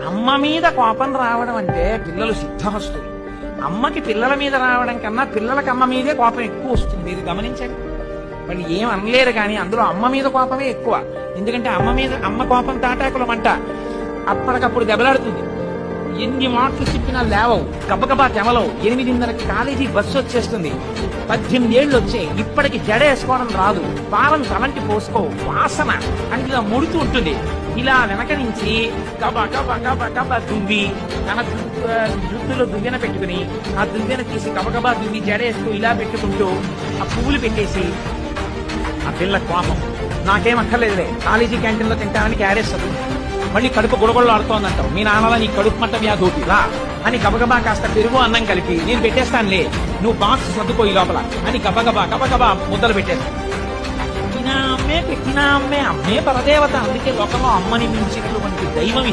అమ్మ మీద కోపం రావడం అంటే పిల్లలు సిద్ధహస్తులు. అమ్మకి పిల్లల మీద రావడం కన్నా పిల్లలకి అమ్మ మీదే కోపం ఎక్కువ వస్తుంది. మీరు గమనించండి. వాళ్ళు ఏం అనలేరు కానీ అందులో అమ్మ మీద కోపమే ఎక్కువ. ఎందుకంటే అమ్మ కోపం తాటాకుల మంట. అప్పటికప్పుడు దెబ్బలాడుతుంది. ఎన్ని మాటలు చెప్పినా లేవవు, గబగబా తెమలవు. 8:30కి కాలేజీ బస్సు వచ్చేస్తుంది. 18 ఏళ్ళు వచ్చాయి, ఇప్పటికి జడ వేసుకోవడం రాదు. పాలం తలంటి పోసుకోవు, వాసన అని ఇలా ముడుతూ ఉంటుంది. ఇలా వెనక నుంచి గబ గబ గబ గబ దువ్వి తన జుట్టులో దువ్వెన పెట్టుకుని ఆ దువ్వెన తీసి గబగబా దువ్వి జడ వేస్తూ ఇలా పెట్టుకుంటూ ఆ పువ్వులు పెట్టేసి ఆ పిల్ల కోపం. నాకేం అక్కర్లేదులే, కాలేజీ క్యాంటీన్లో తింటామని క్యారేస్తుంది. మళ్ళీ కడుపు గుడగొడలాడుతోందంటావు. మీ నాన్నలా నీ కడుపు మంట వ్యాధోటి రా అని గబగబా కాస్త పెరుగు అన్నం కలిపి నేను పెట్టేస్తానులే, నువ్వు బాక్స్ సర్దుకోయి లోపల అని గబగబా గబగబా ముద్దలు పెట్టేస్తాను. పెట్టిన అమ్మే పరదేవత. అందుకే లోకంలో అమ్మని మించినటువంటి దైవం